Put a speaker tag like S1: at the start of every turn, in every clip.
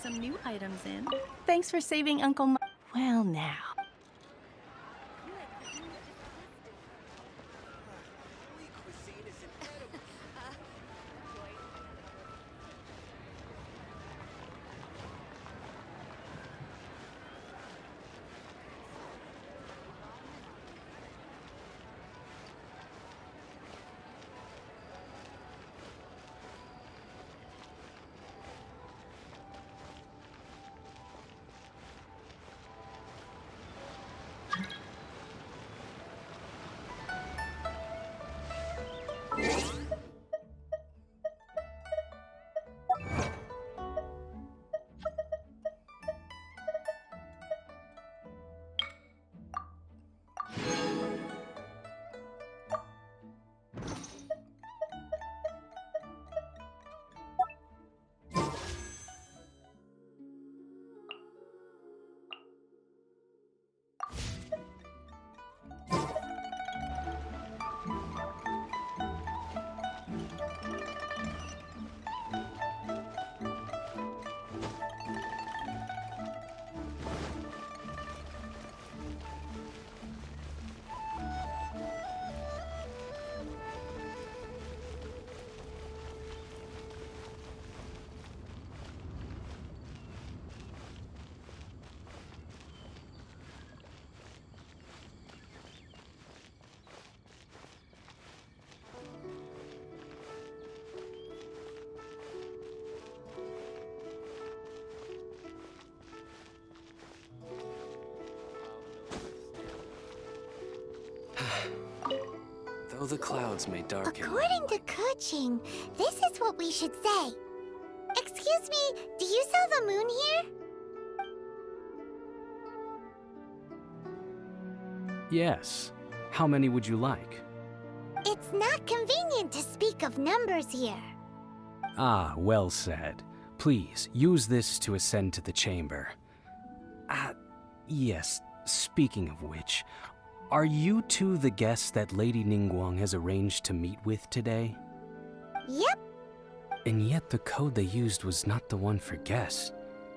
S1: some new items in. Thanks for saving Uncle Ma. Well, now.
S2: Though the clouds may darken.
S3: According to Kuching, this is what we should say. Excuse me, do you sell the moon here?
S2: Yes. How many would you like?
S3: It's not convenient to speak of numbers here.
S2: Ah, well said. Please, use this to ascend to the chamber. Yes, speaking of which, are you two the guests that Lady Ningguang has arranged to meet with today?
S3: Yep.
S2: And yet the code they used was not the one for guests,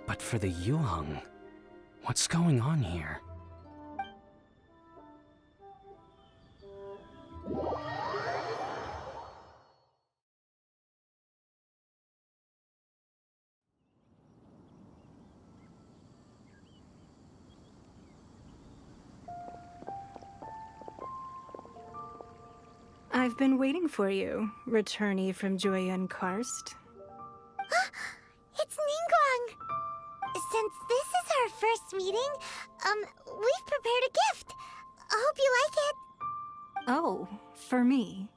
S2: but for the Yuheng. What's going on here?
S1: I've been waiting for you, returnee from Joyun Karst.
S3: It's Ningguang! Since this is our first meeting, we've prepared a gift. I hope you like it.
S1: Oh, for me.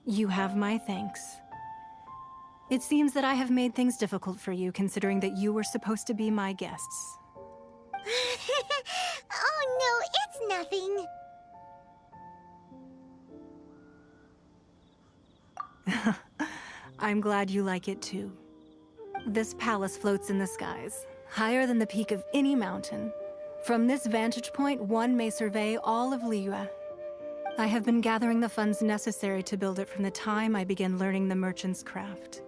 S1: You have my thanks. It seems that I have made things difficult for you, considering that you were supposed to be my guests.
S3: Oh no, it's nothing.
S1: I'm glad you like it too. This palace floats in the skies, higher than the peak of any mountain. From this vantage point, one may survey all of Liyue. I have been gathering the funds necessary to build it from the time I began learning the merchant's craft.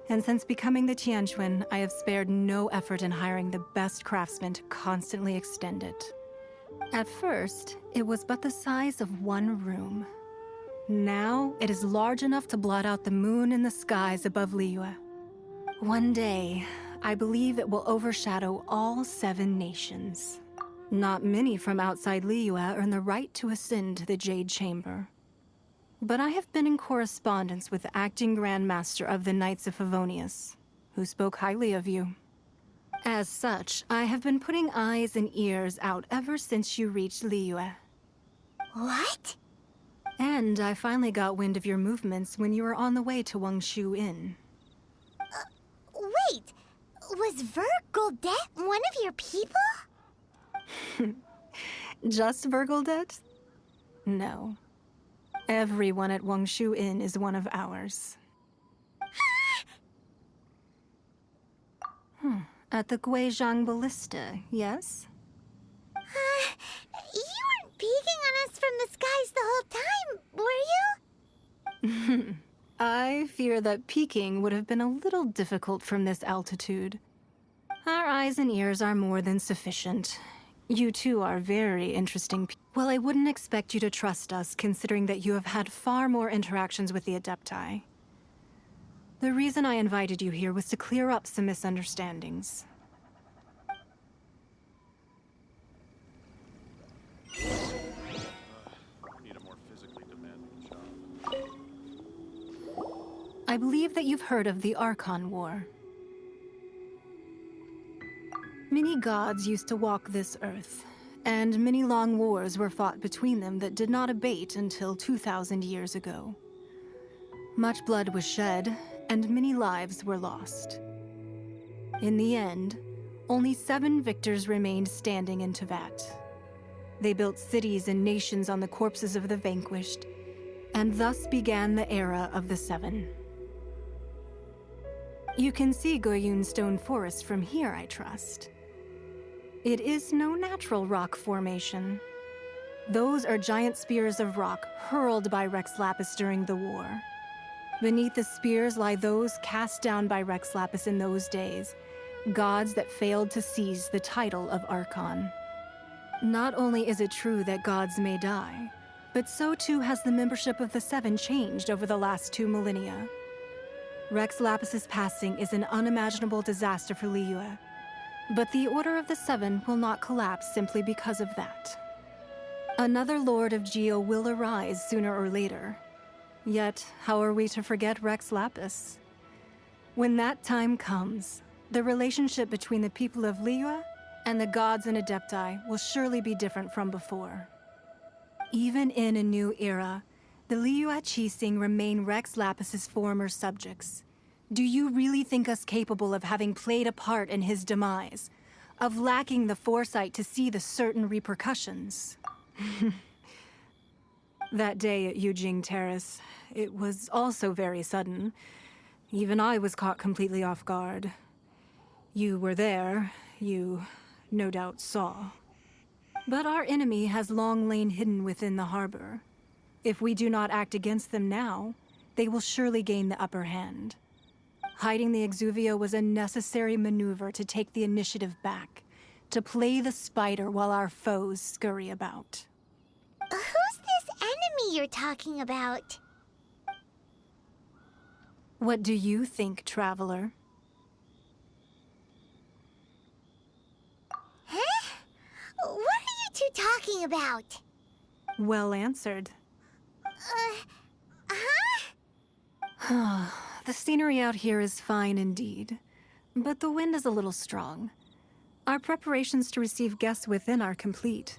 S1: And since becoming the Tianquan, I have spared no effort in hiring the best craftsmen to constantly extend it. At first, it was but the size of one room. Now, it is large enough to blot out the moon in the skies above Liyue. One day, I believe it will overshadow all 7 nations. Not many from outside Liyue earn the right to ascend to the Jade Chamber. But I have been in correspondence with the acting Grand Master of the Knights of Favonius, who spoke highly of you. As such, I have been putting eyes and ears out ever since you reached Liyue.
S3: What?
S1: And I finally got wind of your movements when you were on the way to Wangshu Inn.
S3: Wait, was Vergoldet one of your people?
S1: Just Vergoldet? No. Everyone at Wangshu Inn is one of ours. At the Guizhang Ballista, yes?
S3: You weren't peeking on us from the skies the whole time, were you?
S1: I fear that peeking would have been a little difficult from this altitude. eyes and ears are more than sufficient. You two are very interesting. Well, I wouldn't expect you to trust us, considering that you have had far more interactions with the Adepti. The reason I invited you here was to clear up some misunderstandings.
S4: I need a more physically demanding job.
S1: I believe that you've heard of the Archon War. Many gods used to walk this earth, and many long wars were fought between them that did not abate until 2,000 years ago. Much blood was shed, and many lives were lost. In the end, only 7 victors remained standing in Tevat. They built cities and nations on the corpses of the vanquished, and thus began the era of the 7. You can see Goyun Stone Forest from here, I trust. It is no natural rock formation. Those are giant spears of rock hurled by Rex Lapis during the war. Beneath the spears lie those cast down by Rex Lapis in those days, gods that failed to seize the title of Archon. Not only is it true that gods may die, but so too has the membership of the 7 changed over the last 2 millennia. Rex Lapis's passing is an unimaginable disaster for Liyue, but the Order of the 7 will not collapse simply because of that. Another Lord of Geo will arise sooner or later. Yet, how are we to forget Rex Lapis? When that time comes, the relationship between the people of Liyue and the gods and Adepti will surely be different from before. Even in a new era, the Liyue Qixing remain Rex Lapis's former subjects. Do you really think us capable of having played a part in his demise? Of lacking the foresight to see the certain repercussions? That day at Yujing Terrace, it was also very sudden. Even I was caught completely off guard. You were there, you no doubt saw. But our enemy has long lain hidden within the harbor. If we do not act against them now, they will surely gain the upper hand. Hiding the Exuvio was a necessary maneuver to take the initiative back, to play the spider while our foes scurry about.
S3: Who's this enemy you're talking about?
S1: What do you think, traveler?
S3: Huh? What are you two talking about?
S1: Well answered.
S3: Huh?
S1: The scenery out here is fine indeed, but the wind is a little strong. Our preparations to receive guests within are complete,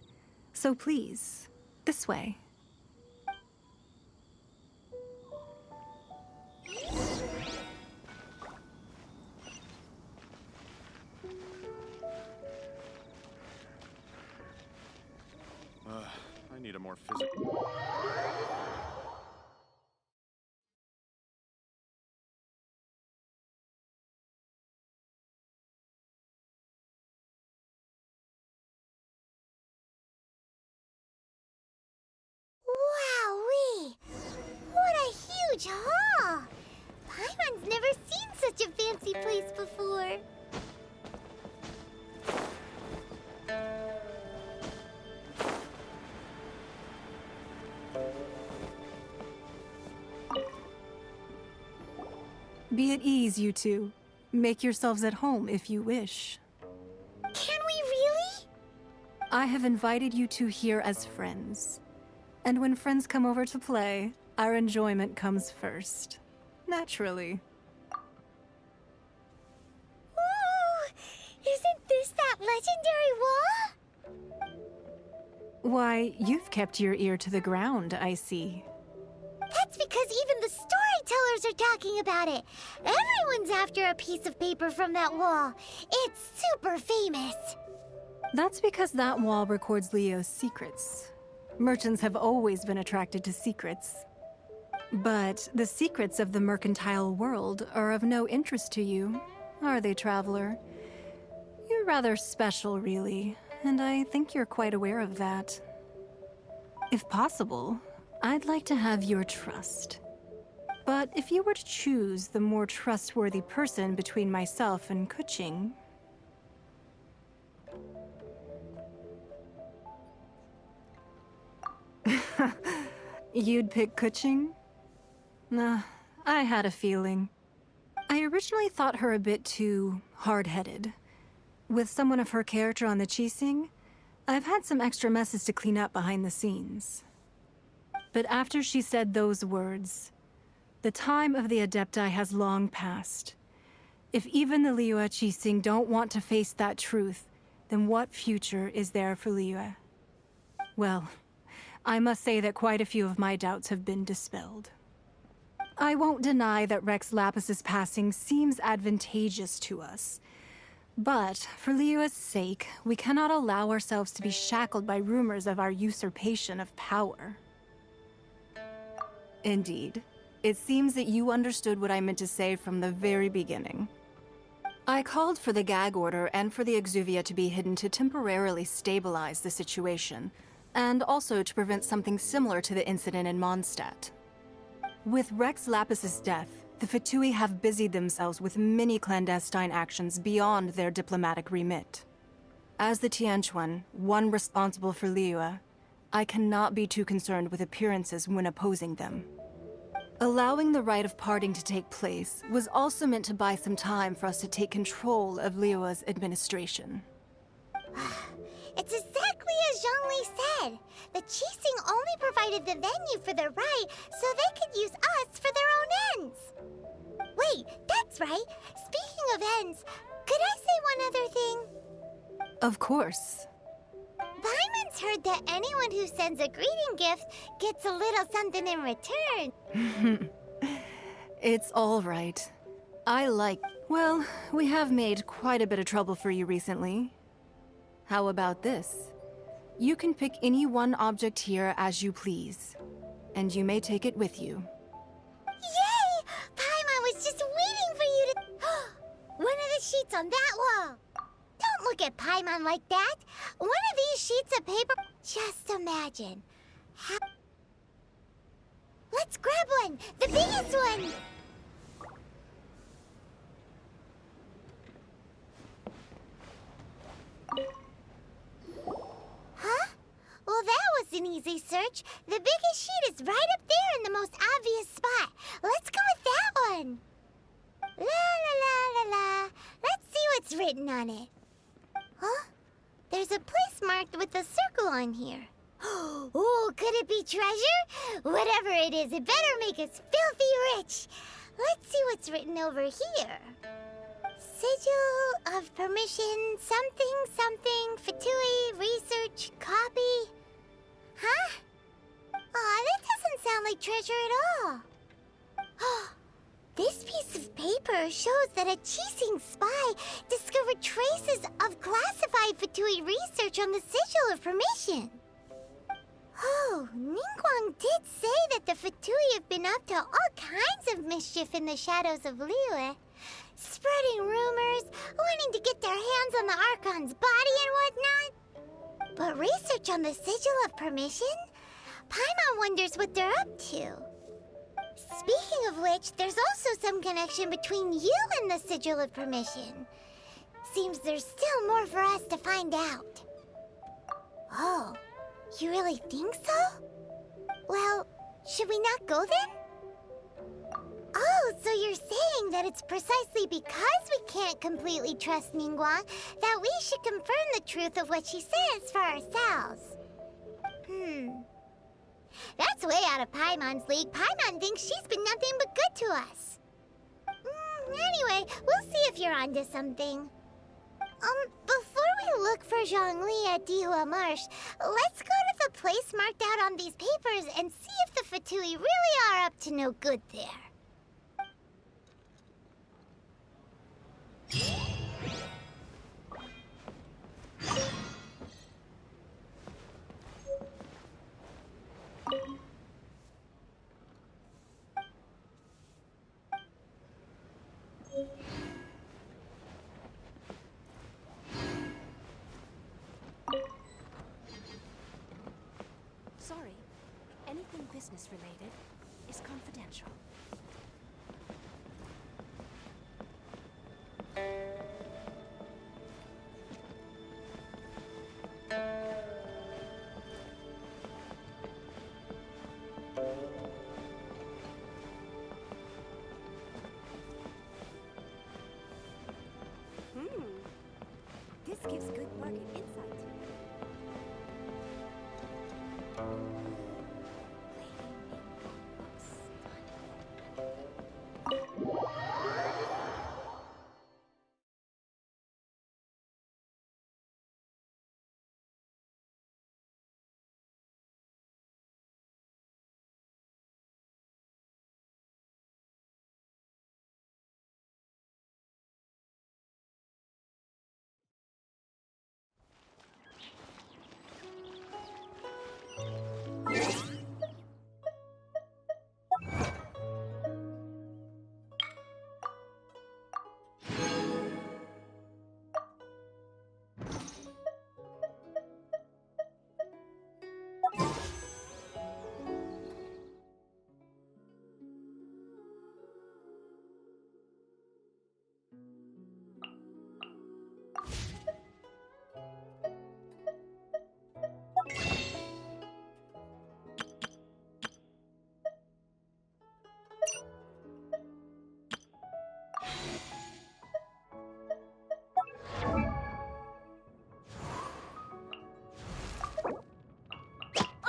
S1: so please, this way.
S4: I need a more physical...
S3: Wowee! What a huge hall! Paimon's never seen such a fancy place before.
S1: Be at ease, you two. Make yourselves at home if you wish.
S3: Can we really?
S1: I have invited you two here as friends. And when friends come over to play, our enjoyment comes first. Naturally.
S3: Ooh! Isn't this that legendary wall?
S1: Why, you've kept your ear to the ground, I see.
S3: That's because even the storytellers are talking about it. Everyone's after a piece of paper from that wall. It's super famous.
S1: That's because that wall records Leo's secrets. Merchants have always been attracted to secrets. But the secrets of the mercantile world are of no interest to you, are they, traveler? You're rather special, really, and I think you're quite aware of that. If possible, I'd like to have your trust. But if you were to choose the more trustworthy person between myself and Kuching, You'd pick Kuching? Nah, I had a feeling. I originally thought her a bit too hard-headed. With someone of her character on the Qixing, I've had some extra messes to clean up behind the scenes. But after she said those words, the time of the Adepti has long passed. If even the Liyue Qixing don't want to face that truth, then what future is there for Liyue? Well, I must say that quite a few of my doubts have been dispelled. I won't deny that Rex Lapis's passing seems advantageous to us. But, for Liyue's sake, we cannot allow ourselves to be shackled by rumors of our usurpation of power. Indeed. It seems that you understood what I meant to say from the very beginning. I called for the gag order and for the Exuvia to be hidden to temporarily stabilize the situation, and also to prevent something similar to the incident in Mondstadt. With Rex Lapis's death, the Fatui have busied themselves with many clandestine actions beyond their diplomatic remit. As the Tianquan, one responsible for Liyue, I cannot be too concerned with appearances when opposing them. Allowing the rite of parting to take place was also meant to buy some time for us to take control of Liyue's administration.
S3: It's exactly as Zhongli said. The Qixing only provided the venue for the rite so they could use us for their own ends. Wait, that's right. Speaking of ends, could I say one other thing?
S1: Of course.
S3: Paimon's heard that anyone who sends a greeting gift gets a little something in return.
S1: It's all right. Well, we have made quite a bit of trouble for you recently. How about this? You can pick any one object here as you please, and you may take it with you.
S3: Yay! Paimon was just waiting for you to... One of the sheets on that wall! Don't look at Paimon like that! One of these sheets of paper... Just imagine. Let's grab one! The biggest one! Huh? Well, that was an easy search. The biggest sheet is right up there in the most obvious spot. Let's go with that one. La la la la la. Let's see what's written on it. Huh? There's a place marked with a circle on here. Oh, could it be treasure? Whatever it is, it better make us filthy rich. Let's see what's written over here. Sigil of permission, something, something, Fatui, research, copy. Huh? Aw, that doesn't sound like treasure at all. This piece of paper shows that a Qixing spy discovered traces of classified Fatui research on the Sigil of Permission. Oh, Ningguang did say that the Fatui have been up to all kinds of mischief in the shadows of Liyue. Spreading rumors, wanting to get their hands on the Archon's body and whatnot. But research on the Sigil of Permission? Paimon wonders what they're up to. Speaking of which, there's also some connection between you and the Sigil of Permission. Seems there's still more for us to find out. Oh, you really think so? Well, should we not go then? Oh, so you're saying that it's precisely because we can't completely trust Ningguang that we should confirm the truth of what she says for ourselves. That's way out of Paimon's league. Paimon thinks she's been nothing but good to us. Anyway, we'll see if you're onto something. Before we look for Zhongli at Dihua Marsh, let's go to the place marked out on these papers and see if the Fatui really are up to no good there.
S5: Sorry, anything business related is confidential. market insight. Lady Ningguang looks stunning.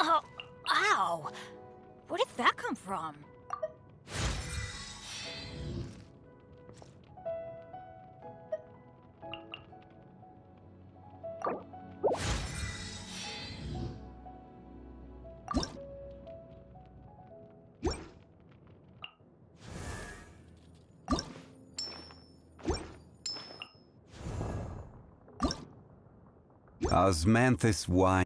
S6: Oh, ow! Where did that come from?
S7: Osmanthus wine.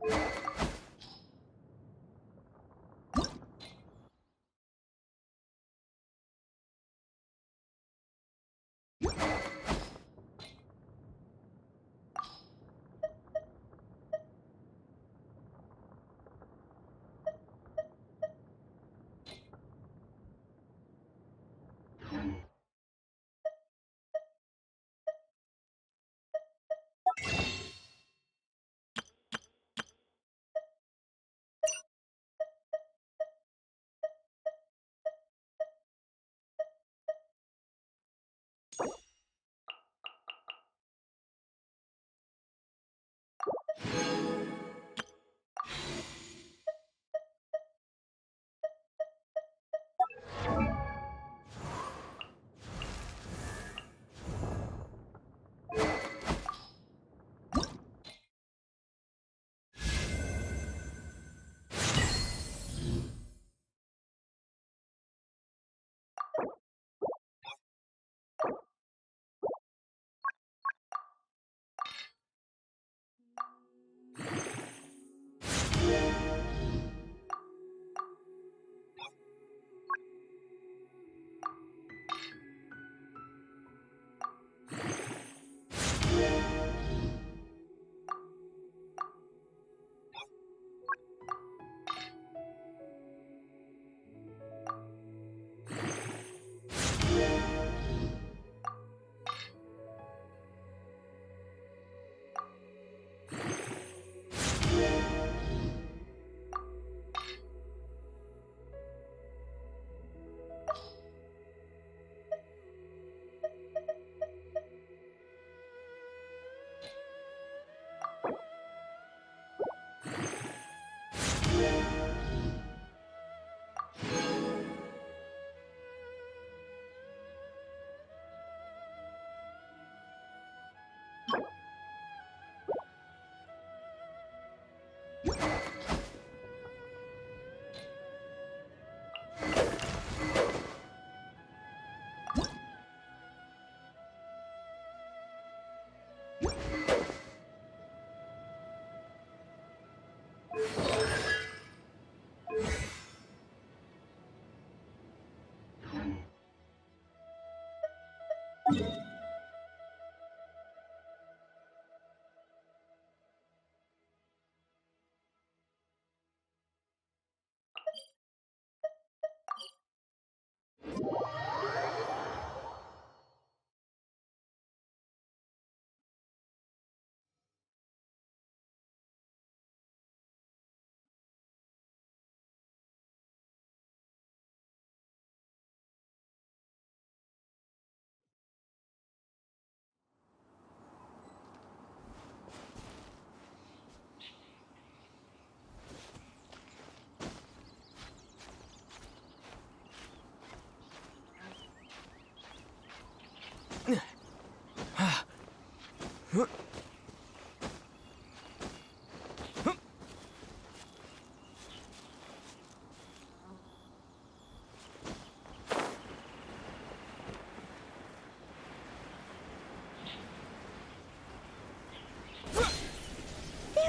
S3: There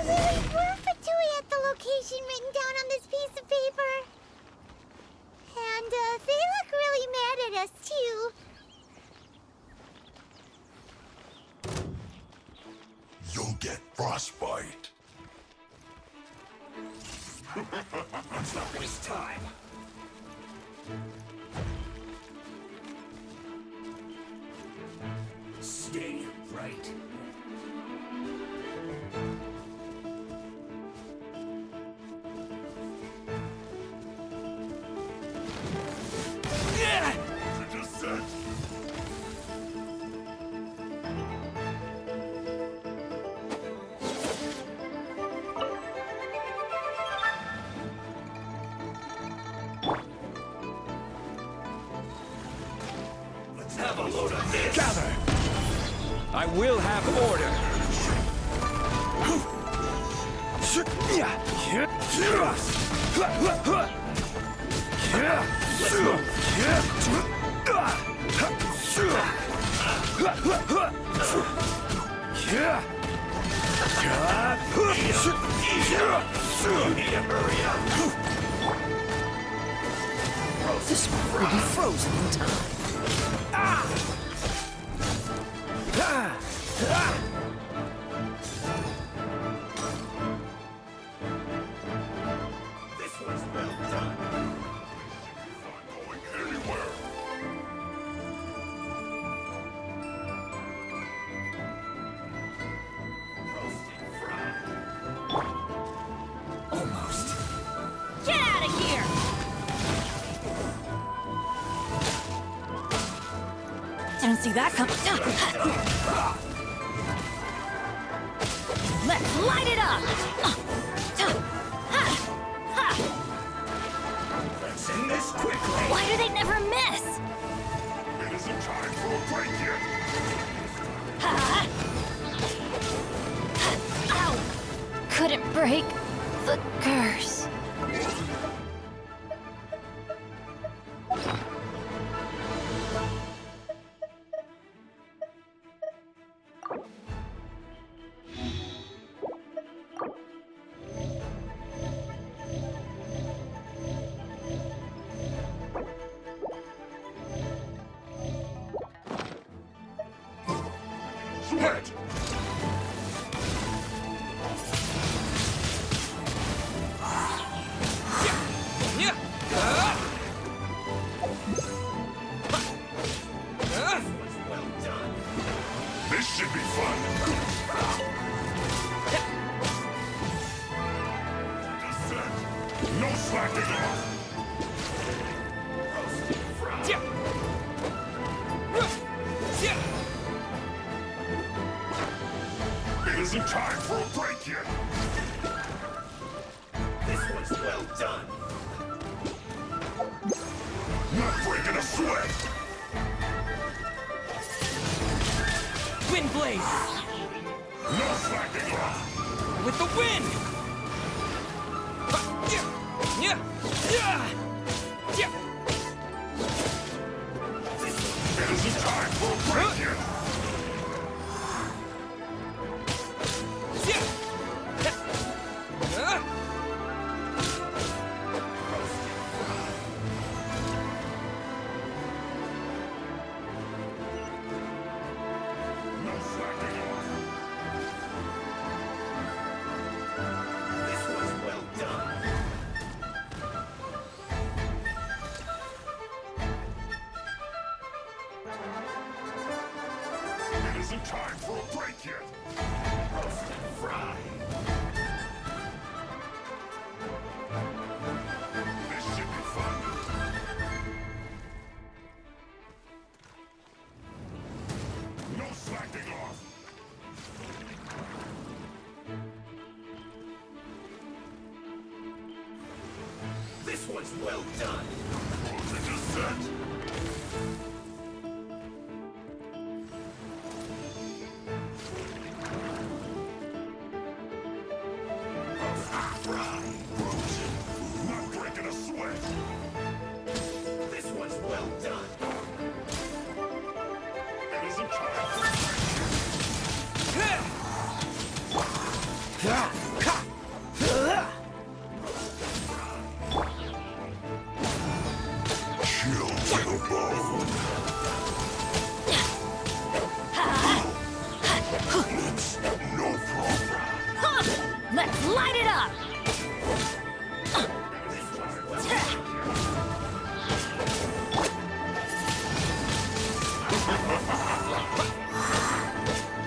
S3: really were Fatui at the location written down on this piece of paper. And they look really mad at us, too.
S7: You'll get frostbite. Let's not waste time. Stay right. To descent. Let's have a load of this.
S8: Gather! I will have order.
S6: This one will be frozen in time.
S7: This one's well done. Not going anywhere. Roasted fried.
S8: Almost.
S6: Get out of here! Didn't see that coming. Let's light it up!
S7: Let's end this quickly.
S6: Why do they never miss?
S7: It isn't time for a break yet.
S6: Ow! Couldn't break the curse.
S7: Sweat. This should be fun. Descent. No slacking off. Roasted fried. It isn't time for a break yet. This one's well done. Not breaking a sweat.
S8: Wind blade!
S7: No slacking off.
S8: With the wind!
S7: It isn't time for a break yet. No slacking off. This was well done. It isn't time for a break yet. Roasted fried. This should be fun. No slacking off. This one's well done. The descent. No problem.
S5: Let's light it up!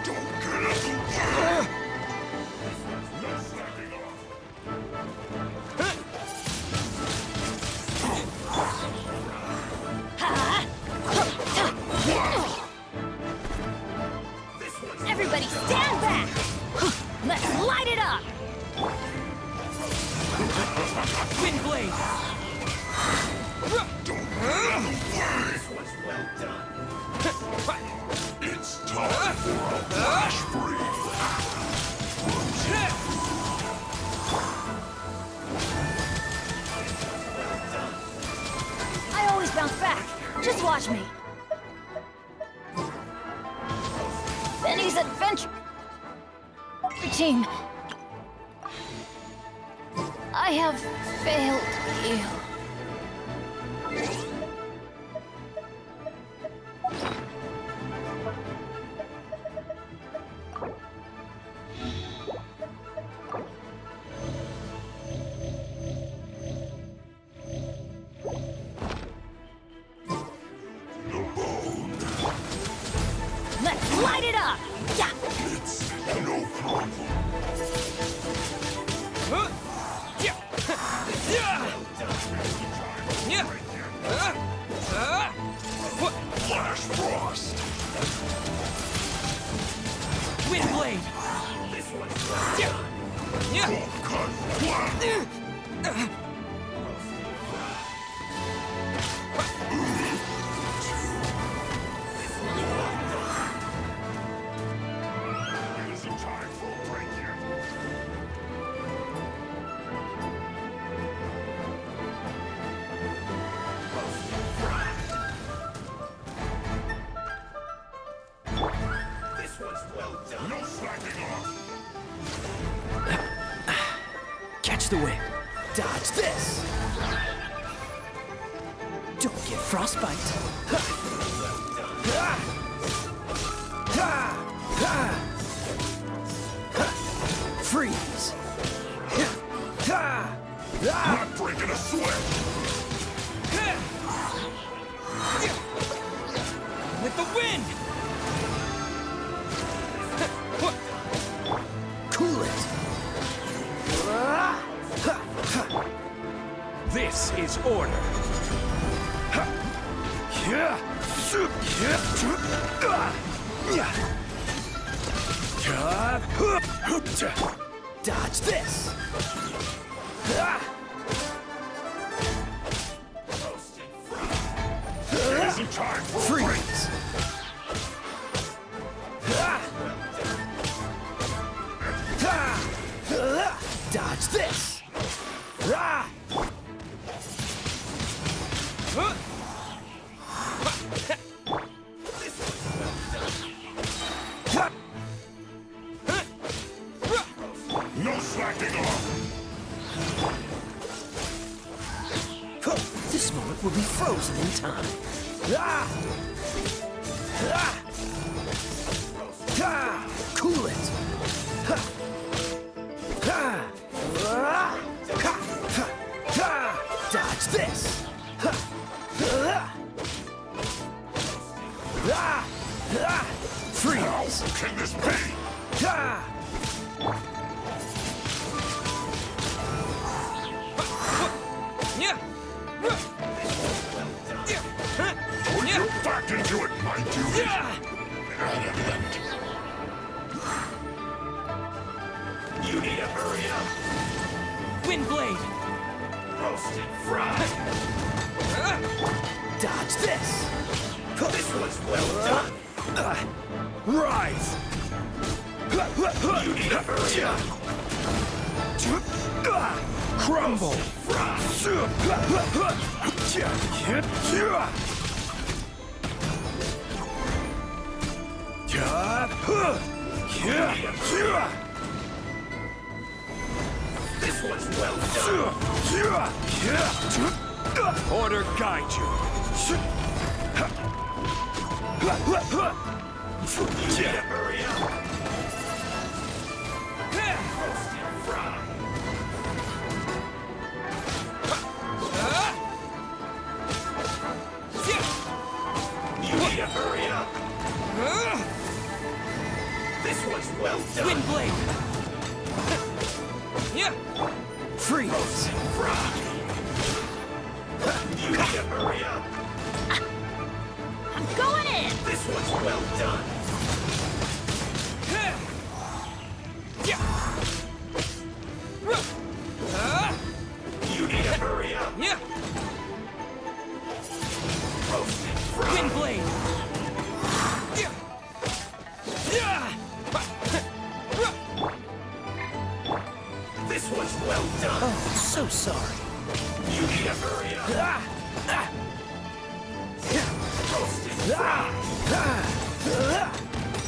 S7: Don't get in the way. No slacking off.
S5: Everybody stand back! Let's light it up!
S8: Wind blade.
S7: It's time for a flash freeze.
S5: I always bounce back. Just watch me. Benny's adventure team. I have failed you. Let's light it up! Yeah!
S7: It's no problem. Flash frost.
S8: Wind blade.
S7: Cut flash. It isn't time for a break yet. This was well done. No slacking off.
S6: Catch the wind. Dodge this. Don't get frostbite. Freeze.
S7: Not breaking a sweat.
S8: With the wind.
S6: Cool it.
S8: This is order.
S6: Dodge this.
S7: It isn't time for a break.
S6: Freeze. Dodge this.
S7: No slacking off.
S6: This moment will be frozen in time. Cool it. Dodge this. Freeze.
S7: Can this be? Put your back into it, my duty. Adamant. You need to hurry up.
S8: Wind blade.
S7: Roasted fried.
S6: Dodge this.
S7: This was well done.
S6: Rise.
S7: You need to hurry up.
S6: Crumble.
S7: This was well done.
S8: Order guide you.
S7: Yeah, hurry up! Roast and fry! You need to hurry up! This one's well done!
S8: Wind blade. Yeah.
S6: Freeze!
S7: Roast and fry! You need to hurry up!
S3: I'm going in!
S7: This one's well done! You need to hurry up!
S8: Yeah.
S7: Roast and fry!
S8: Wind blade.
S7: This one's well done!
S6: Oh, so sorry.
S7: You need to hurry up! Roast and fry!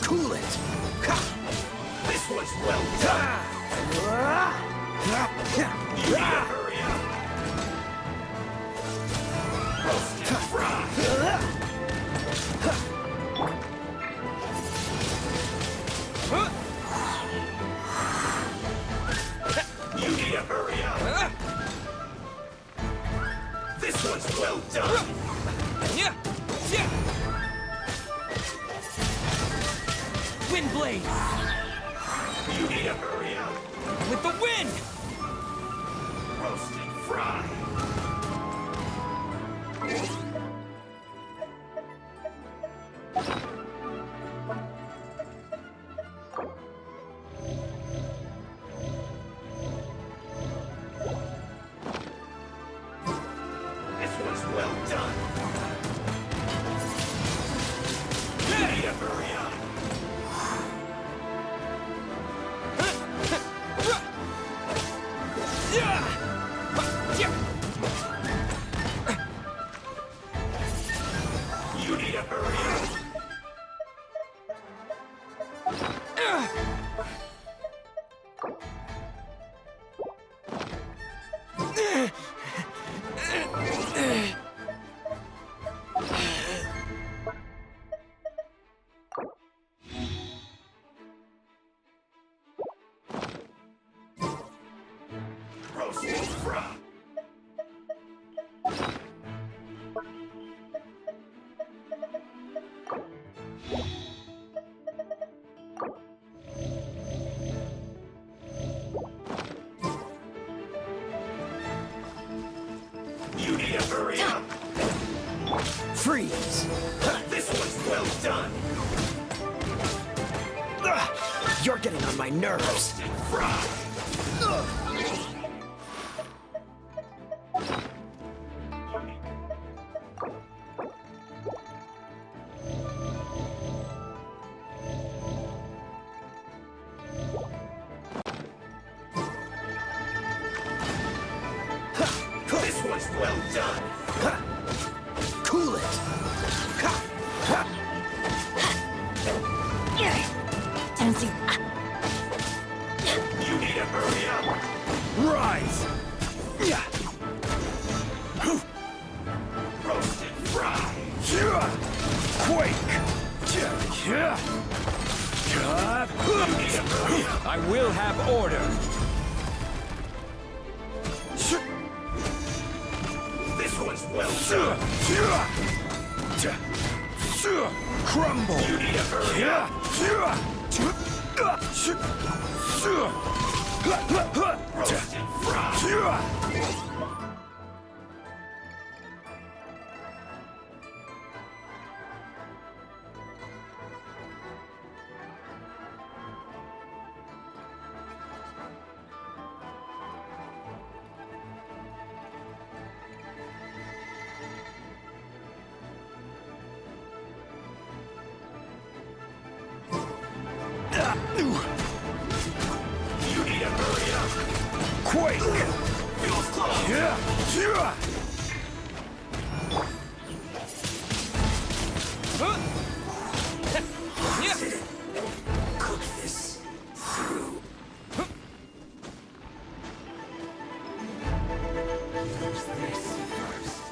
S6: Cool it.
S7: This one's well done! You need to hurry up! Roast and fry! You need to hurry up! This one's well done!
S8: Yeah. Yeah. Wind blade.
S7: You need to hurry up!
S8: With the wind.
S7: Roast and fry! This one's well done! You need to hurry up! You need to hurry up! Roast and fry! You need to hurry up!
S6: Freeze!
S7: This one's well done!
S6: You're getting on my nerves.
S7: Roast and fry! This one's well done!
S6: Cool it.
S3: Tennessee.
S7: You need to hurry up!
S6: Rise.
S7: Roast and fry!
S6: Quake.
S7: You need to hurry up!
S8: I will have order.
S7: This one's well done!
S6: Crumble.
S7: You need to hurry up! Roast and fry! You need to hurry up!
S6: Quake.
S7: Feels close! Cook this through. Use this first.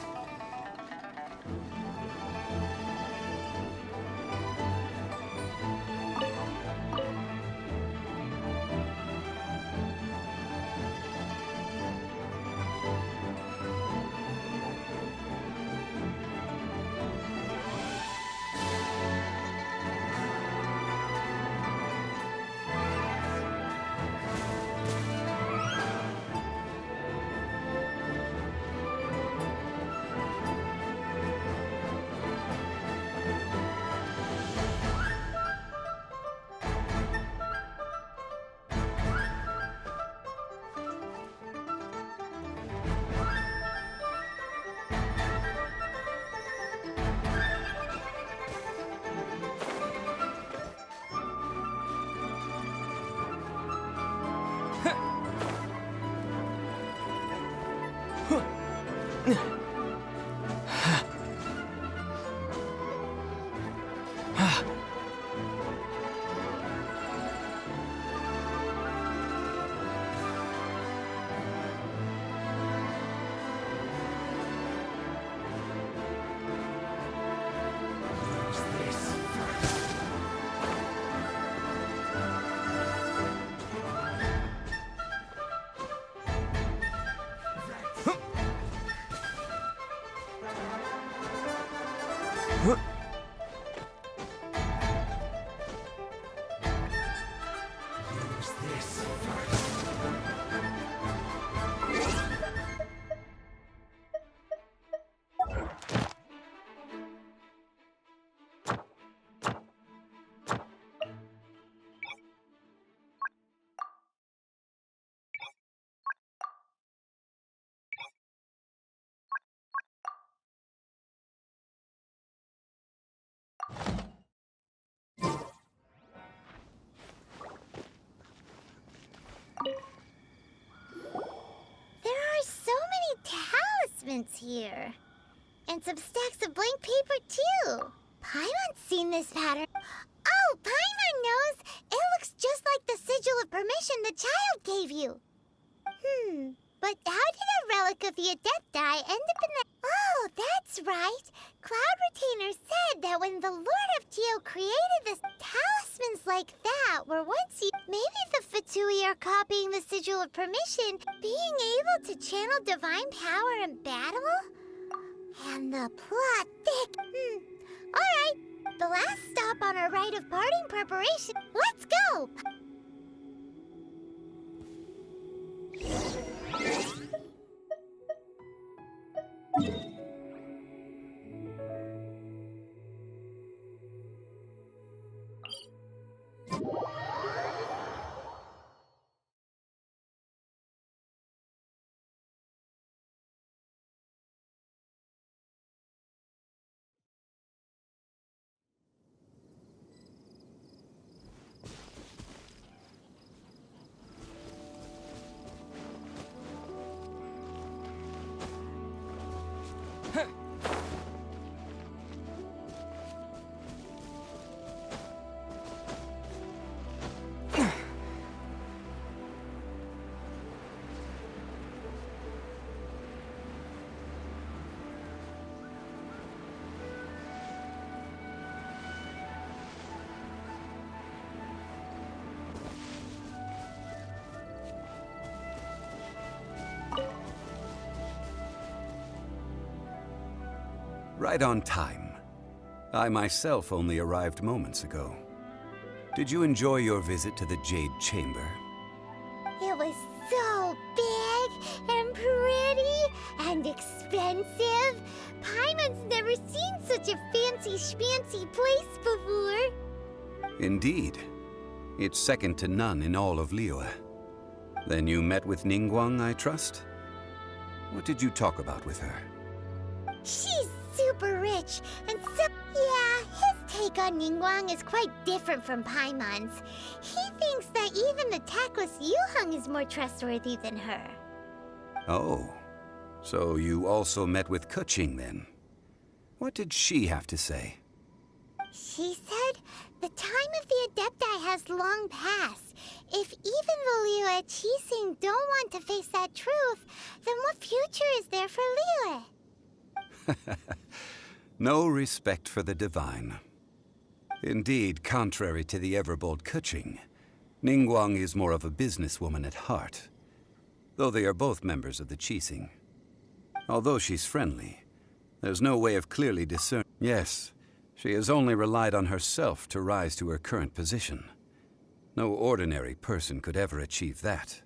S7: Use this first.
S3: There are so many talismans here. And some stacks of blank paper, too. Paimon's seen this pattern. Oh, Paimon knows! It looks just like the sigil of permission the child gave you. But how did a relic of the Adepti end up in the... Oh, that's right. Cloud Retainer said that when the Lord of Geo created the talismans like that were once used... Maybe the Fatui are copying the sigil of permission, being able to channel divine power in battle? And the plot thick. Alright, the last stop on our rite of parting preparation. Let's go!
S9: Right on time. I myself only arrived moments ago. Did you enjoy your visit to the Jade Chamber?
S3: It was so big and pretty and expensive. Paimon's never seen such a fancy schmancy place before.
S9: Indeed. It's second to none in all of Liyue. Then you met with Ningguang, I trust? What did you talk about with her?
S3: She's super rich, and so... Yeah, his take on Ningguang is quite different from Paimon's. He thinks that even the tactless Yuheng is more trustworthy than her.
S9: Oh, so you also met with Keqing then? What did she have to say?
S3: She said the time of the Adepti has long passed. If even the Liyue Qixing don't want to face that truth, then what future is there for Liyue?
S9: No respect for the divine. Indeed, contrary to the ever-bold Keqing, Ningguang is more of a businesswoman at heart, though they are both members of the Qixing. Although she's friendly, there's no way of clearly discerning. Yes, she has only relied on herself to rise to her current position. No ordinary person could ever achieve that.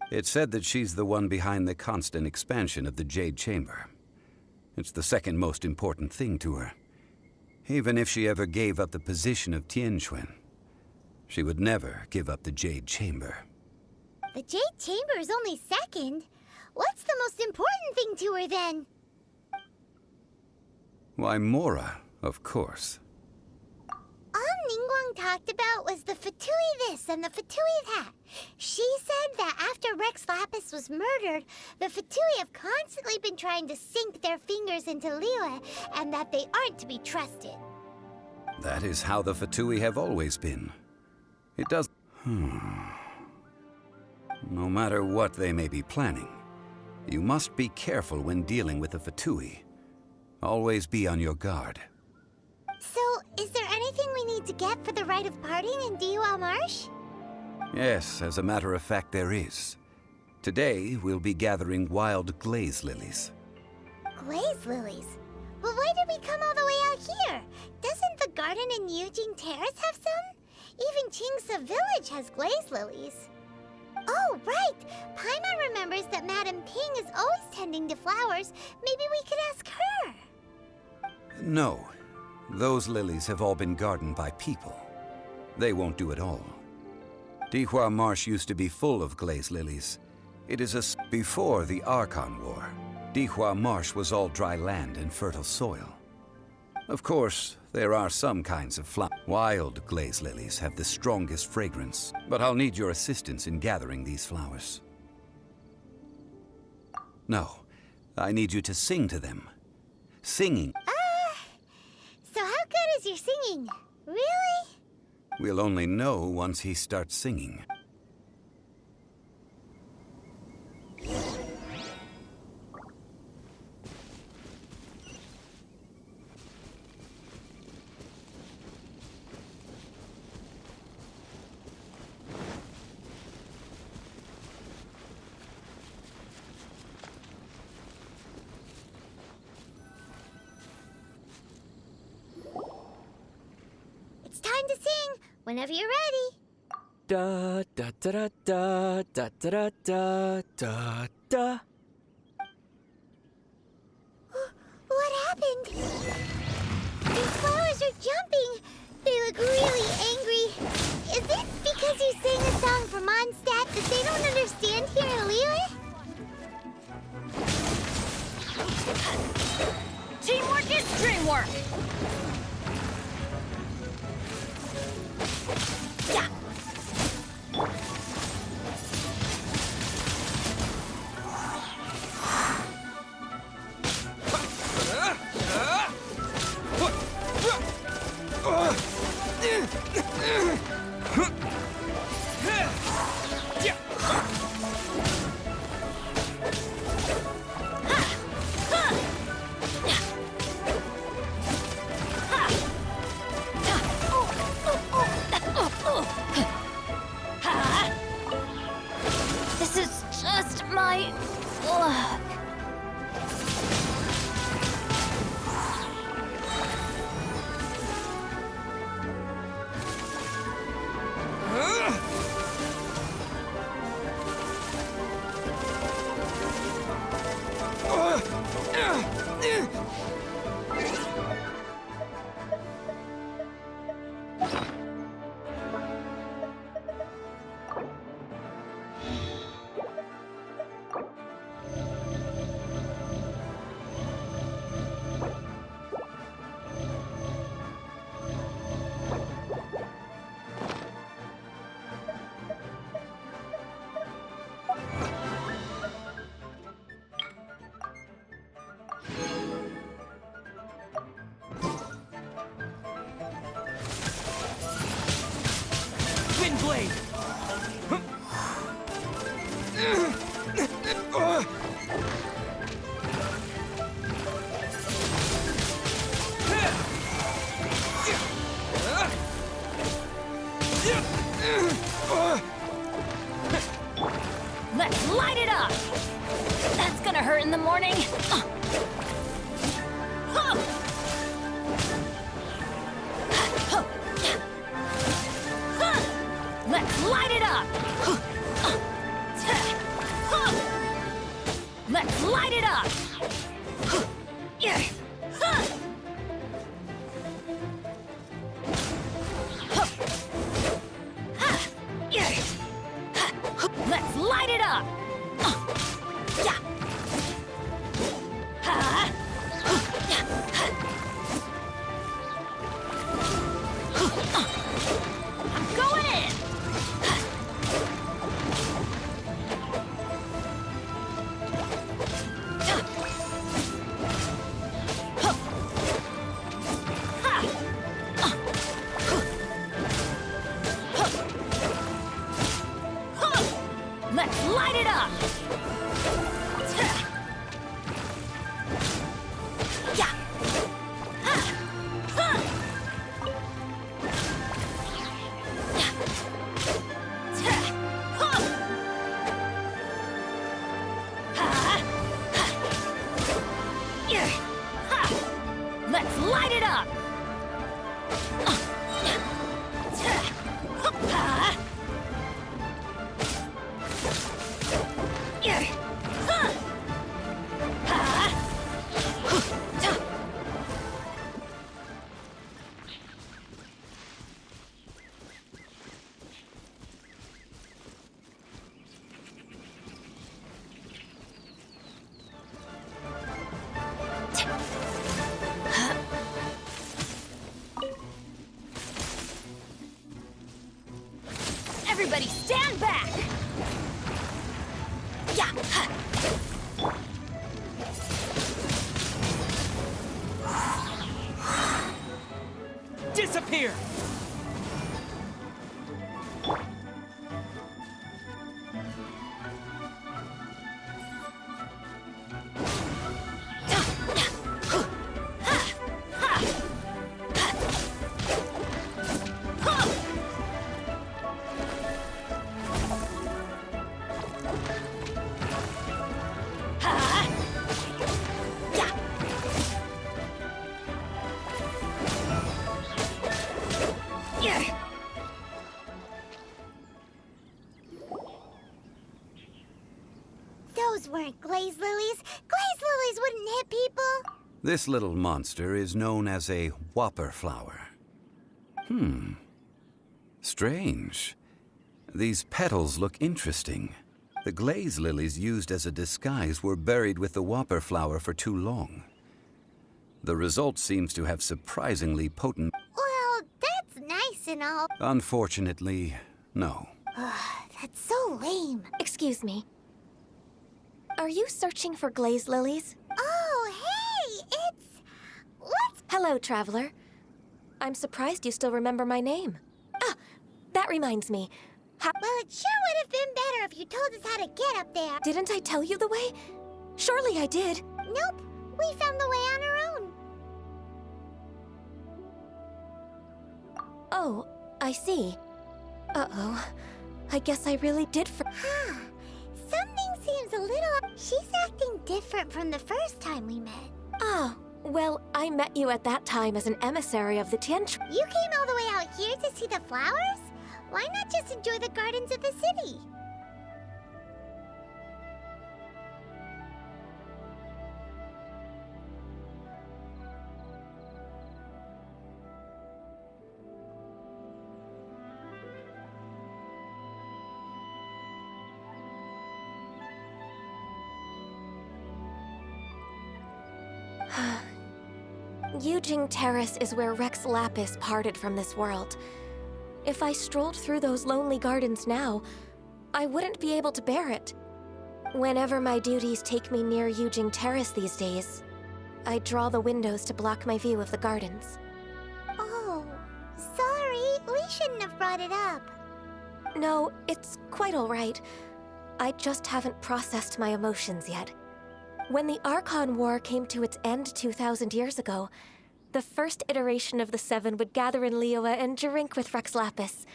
S9: It's said that she's the one behind the constant expansion of the Jade Chamber. It's the second most important thing to her. Even if she ever gave up the position of Tianquan, she would never give up the Jade Chamber.
S3: The Jade Chamber is only second. What's the most important thing to her then?
S9: Why, Mora, of course.
S3: All Ningguang talked about was the Fatui this and the Fatui that. She said that after Rex Lapis was murdered, the Fatui have constantly been trying to sink their fingers into Liyue, and that they aren't to be trusted.
S9: That is how the Fatui have always been. It does... No matter what they may be planning, you must be careful when dealing with the Fatui. Always be on your guard.
S3: So, is there anything we need to get for the rite of parting in Diwa Marsh?
S9: Yes, as a matter of fact, there is. Today, we'll be gathering wild glaze lilies.
S3: Glaze lilies? But why did we come all the way out garden in Eugene Terrace have some? Even Chingsa Village has glaze lilies. Oh, right! Paimon remembers that Madame Ping is always tending to flowers. Maybe we could ask her.
S9: No. Those lilies have all been gardened by people. They won't do it all. Dihua Marsh used to be full of glaze lilies. It is before the Archon War. Dihua Marsh was all dry land and fertile soil. Of course, there are some kinds of wild glaze lilies have the strongest fragrance, but I'll need your assistance in gathering these flowers. No, I need you to sing to them. Singing.
S3: So how good is your singing? Really?
S9: We'll only know once he starts singing.
S3: It's time to sing, whenever you're ready.
S8: Da da da da da da da da da da.
S3: What happened? These flowers are jumping. They look really angry. Is it because you sang a song for Mondstadt that they don't understand here in Liyue?
S5: Teamwork is dreamwork! Yeah! This is just my luck.
S8: Wind blade.
S5: Let's light it up! That's gonna hurt in the morning. Let's light it up! Let's light it up! Let's light it up! I'm going in! Let's light it up! Let's light it up! Everybody stand back! Yeah!
S8: Disappear!
S3: Those weren't glaze lilies. Glaze lilies wouldn't hit people.
S9: This little monster is known as a whopper flower. Strange. These petals look interesting. The glaze lilies used as a disguise were buried with the whopper flower for too long. The result seems to have surprisingly potent...
S3: Well, that's nice and all.
S9: Unfortunately, no.
S3: That's so lame.
S5: Excuse me. Are you searching for glaze lilies?
S3: Oh, hey, it's... What's...
S5: Hello, traveler. I'm surprised you still remember my name. Ah, that reminds me.
S3: Well, it sure would have been better if you told us how to get up there.
S5: Didn't I tell you the way? Surely I did.
S3: Nope, we found the way on our own.
S5: Oh, I see. Uh-oh. I guess I really did
S3: Huh. Something seems a little... She's acting different from the first time we met.
S5: Ah, well, I met you at that time as an emissary of the Tianch.
S3: You came all the way out here to see the flowers? Why not just enjoy the gardens of the city?
S5: Yujing Terrace is where Rex Lapis parted from this world. If I strolled through those lonely gardens now, I wouldn't be able to bear it. Whenever my duties take me near Yujing Terrace these days, I draw the windows to block my view of the gardens.
S3: Oh, sorry. We shouldn't have brought it up.
S5: No, it's quite all right. I just haven't processed my emotions yet. When the Archon War came to its end 2,000 years ago, the first iteration of the Seven would gather in Liyue and drink with Rex Lapis.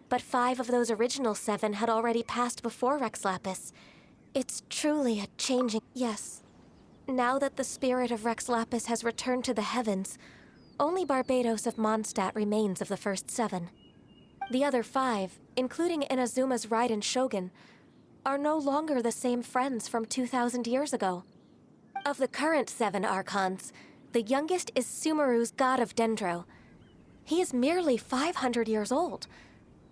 S5: But 5 of those original 7 had already passed before Rex Lapis. It's truly a changing... Yes. Now that the spirit of Rex Lapis has returned to the heavens, only Barbados of Mondstadt remains of the first 7. The other 5, including Inazuma's Raiden Shogun, are no longer the same friends from 2,000 years ago. Of the current 7 Archons, the youngest is Sumeru's god of Dendro. He is merely 500 years old,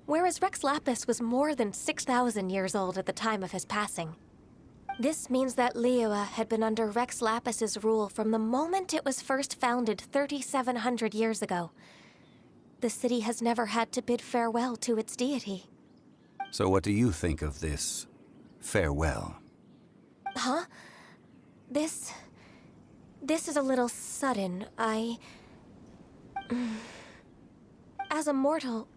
S5: whereas Rex Lapis was more than 6,000 years old at the time of his passing. This means that Liyue had been under Rex Lapis's rule from the moment it was first founded 3,700 years ago. The city has never had to bid farewell to its deity.
S9: So what do you think of this farewell?
S5: Huh? This is a little sudden. As a mortal,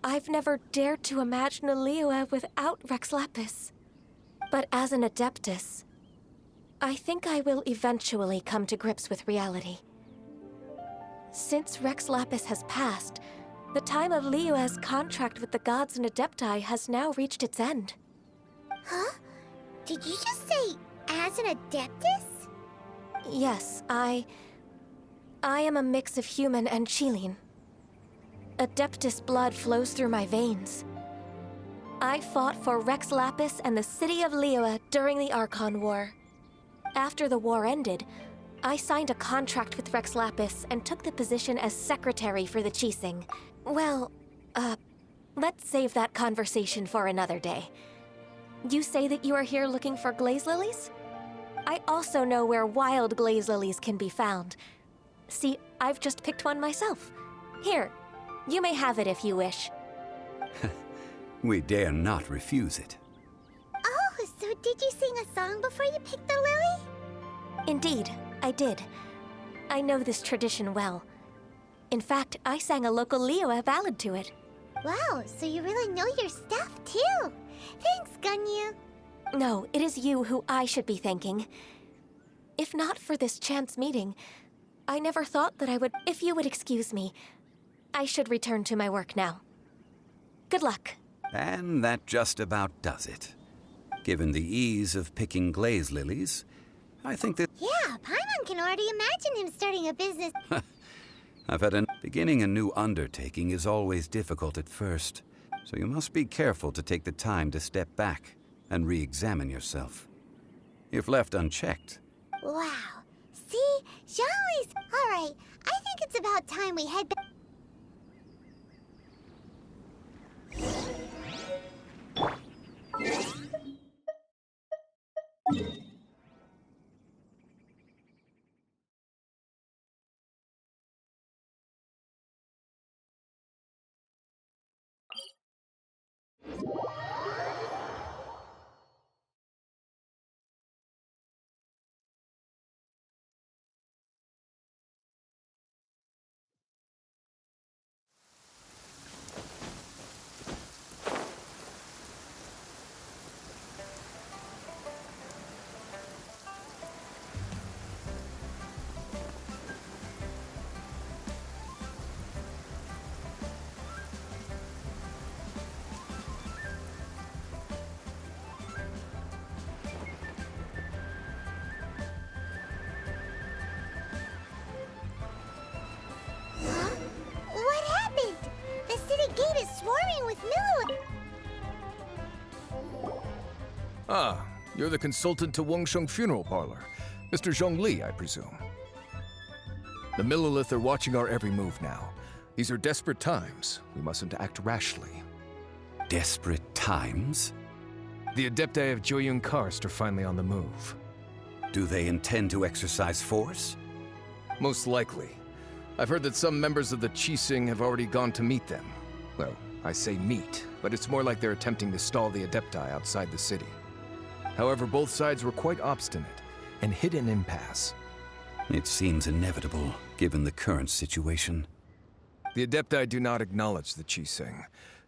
S5: I've never dared to imagine a Liyue without Rex Lapis. But as an Adeptus, I think I will eventually come to grips with reality. Since Rex Lapis has passed, the time of Liyue's contract with the gods and Adepti has now reached its end.
S3: Huh? Did you just say, as an Adeptus?
S5: Yes, I am a mix of human and Chilean. Adeptus blood flows through my veins. I fought for Rex Lapis and the city of Liyue during the Archon War. After the war ended, I signed a contract with Rex Lapis and took the position as secretary for the Qixing. Well, let's save that conversation for another day. You say that you are here looking for glaze lilies? I also know where wild glaze lilies can be found. See, I've just picked one myself. Here, you may have it if you wish.
S9: We dare not refuse it.
S3: Oh, so did you sing a song before you picked the lily?
S5: Indeed, I did. I know this tradition well. In fact, I sang a local Liyue ballad to it.
S3: Wow, so you really know your stuff, too. Thanks, Gunyu.
S5: No, it is you who I should be thanking. If not for this chance meeting, I never thought that I would... If you would excuse me, I should return to my work now. Good luck.
S9: And that just about does it. Given the ease of picking glaze lilies, I think that...
S3: Yeah, Paimon can already imagine him starting a business.
S9: Beginning a new undertaking is always difficult at first, so you must be careful to take the time to step back and re-examine yourself. If left unchecked...
S3: Wow. See? Zhongli's... Alright, I think it's about time we head back... What happened? The city gate is swarming with Milu.
S10: Ah, you're the consultant to Wangsheng Funeral Parlor. Mr. Zhongli, I presume. The Millilith are watching our every move now. These are desperate times. We mustn't act rashly.
S9: Desperate times?
S10: The Adepti of Joyun Karst are finally on the move.
S9: Do they intend to exercise force?
S10: Most likely. I've heard that some members of the Qixing have already gone to meet them. Well, I say meet, but it's more like they're attempting to stall the Adepti outside the city. However, both sides were quite obstinate and hit an impasse.
S9: It seems inevitable, given the current situation.
S10: The Adepti do not acknowledge the Qixing.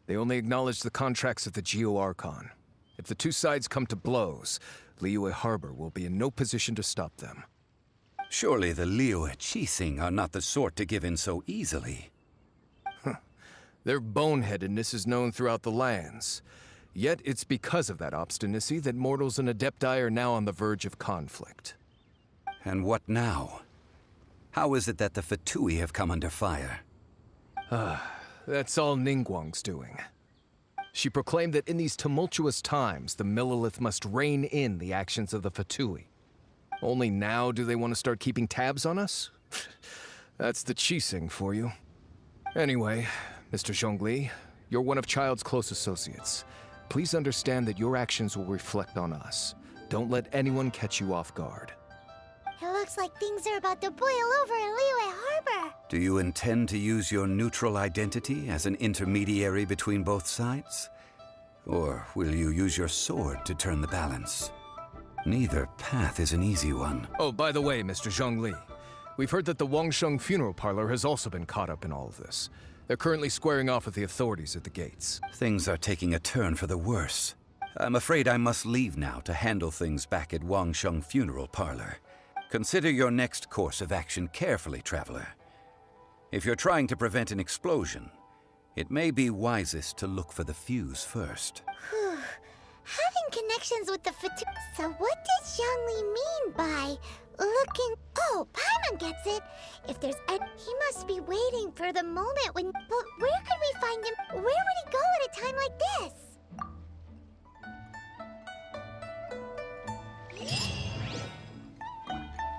S10: They only acknowledge the contracts of the Geo-Archon. If the two sides come to blows, Liyue Harbor will be in no position to stop them.
S9: Surely the Liyue Qixing are not the sort to give in so easily.
S10: Their boneheadedness is known throughout the lands. Yet it's because of that obstinacy that mortals and Adepti are now on the verge of conflict.
S9: And what now? How is it that the Fatui have come under fire?
S10: That's all Ningguang's doing. She proclaimed that in these tumultuous times, the Millilith must rein in the actions of the Fatui. Only now do they want to start keeping tabs on us? That's the Qixing for you. Anyway, Mr. Zhongli, you're one of Child's close associates. Please understand that your actions will reflect on us. Don't let anyone catch you off guard.
S3: It looks like things are about to boil over in Liyue Harbor.
S9: Do you intend to use your neutral identity as an intermediary between both sides? Or will you use your sword to turn the balance? Neither path is an easy one.
S10: Oh, by the way, Mr. Zhongli, we've heard that the Wangsheng Funeral Parlor has also been caught up in all of this. They're currently squaring off with the authorities at the gates.
S9: Things are taking a turn for the worse. I'm afraid I must leave now to handle things back at Wangsheng Funeral Parlor. Consider your next course of action carefully, Traveler. If you're trying to prevent an explosion, it may be wisest to look for the fuse first.
S3: Having connections with the Fatui. So what does Zhongli mean by looking? Oh, Paimon gets it. If there's a, he must be waiting for the moment when. But where could we find him? Where would he go at a time like this?